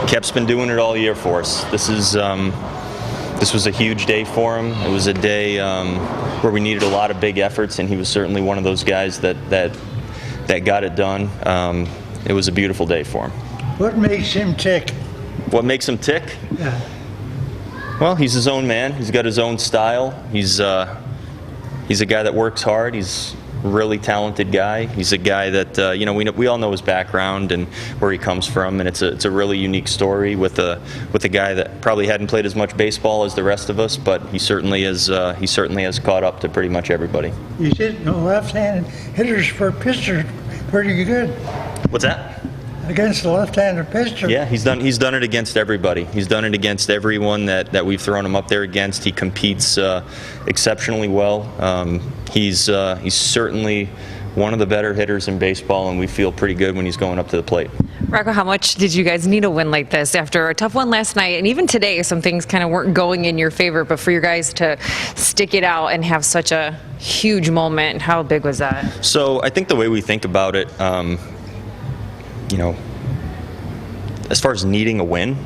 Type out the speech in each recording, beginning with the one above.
Kep's been doing it all year for us. This was a huge day for him. It was a day where we needed a lot of big efforts, and he was certainly one of those guys that got it done. It was a beautiful day for him. What makes him tick? What makes him tick? Yeah. Well, he's his own man. He's got his own style. He's a guy that works hard. He's a really talented guy. He's a guy that we all know his background and where he comes from, and it's a really unique story with a guy that probably hadn't played as much baseball as the rest of us, but he certainly has caught up to pretty much everybody. He's hitting the left-handed hitters for pitchers pretty good. What's that? Against the left-handed pitcher. Yeah, he's done it against everybody. He's done it against everyone that we've thrown him up there against. He competes exceptionally well. He's certainly one of the better hitters in baseball, and we feel pretty good when he's going up to the plate. Rocco, how much did you guys need a win like this after a tough one last night? And even today, some things kind of weren't going in your favor, but for your guys to stick it out and have such a huge moment, how big was that? So I think the way we think about it, as far as needing a win,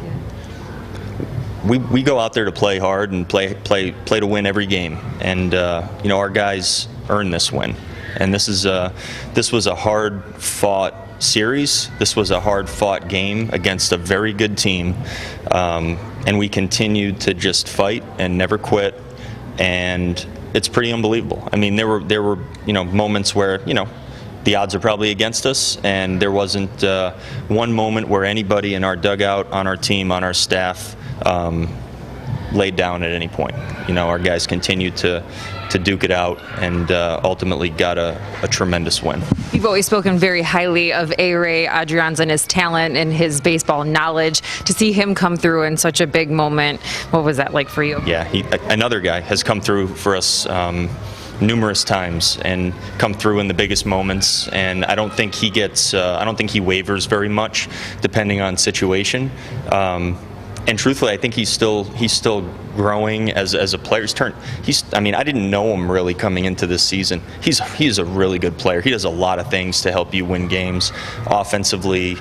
we go out there to play hard and play to win every game, and our guys earned this win. And this was a hard-fought series. This was a hard-fought game against a very good team, and we continued to just fight and never quit. And it's pretty unbelievable. I mean, there were moments where the odds are probably against us, and there wasn't one moment where anybody in our dugout, on our team, on our staff laid down at any point. Our guys continued to duke it out and ultimately got a tremendous win. You've always spoken very highly of A-Ray Adrianza and his talent and his baseball knowledge. To see him come through in such a big moment, what was that like for you? Yeah, another guy has come through for us numerous times and come through in the biggest moments, and I don't think he wavers very much depending on situation. And truthfully, I think he's still growing as a player. I didn't know him really coming into this season. He's a really good player. He does a lot of things to help you win games, offensively,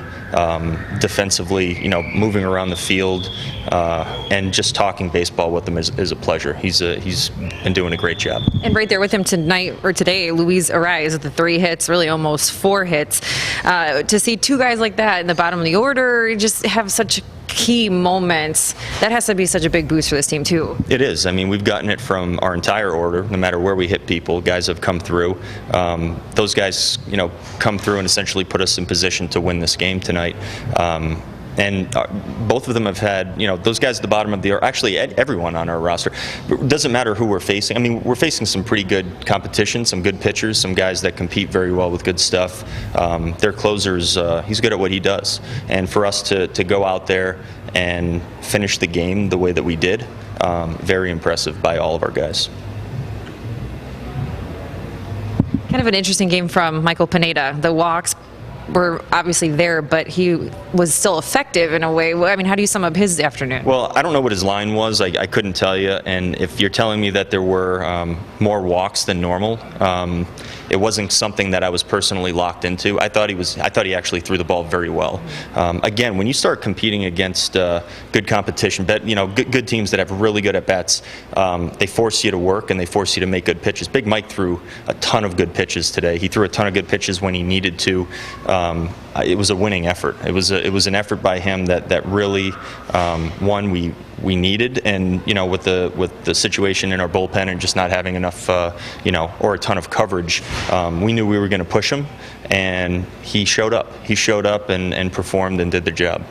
defensively. Moving around the field, and just talking baseball with him is a pleasure. He's been doing a great job. And right there with him tonight or today, Luis Arraez with the 3 hits, really almost 4 hits. To see 2 guys like that in the bottom of the order, just have such key moments, that has to be such a big boost for this team too. It is. I mean, we've gotten it from our entire order. No matter where we hit people, guys have come through. Those guys, come through and essentially put us in position to win this game tonight. And both of them have had, those guys at the bottom of the order, actually everyone on our roster. It doesn't matter who we're facing. I mean, we're facing some pretty good competition, some good pitchers, some guys that compete very well with good stuff. Their closers, he's good at what he does. And for us to go out there and finish the game the way that we did, very impressive by all of our guys. Kind of an interesting game from Michael Pineda. The walks were obviously there, but he was still effective in a way. I mean, how do you sum up his afternoon? Well, I don't know what his line was. I couldn't tell you. And if you're telling me that there were more walks than normal, it wasn't something that I was personally locked into. I thought he actually threw the ball very well. Again, when you start competing against good competition, good teams that have really good at bats, they force you to work and they force you to make good pitches. Big Mike threw a ton of good pitches today. He threw a ton of good pitches when he needed to. It was a winning effort. It was an effort by him that really we needed, and with the situation in our bullpen and just not having enough or a ton of coverage, we knew we were going to push him, and he showed up. He showed up and performed and did the job.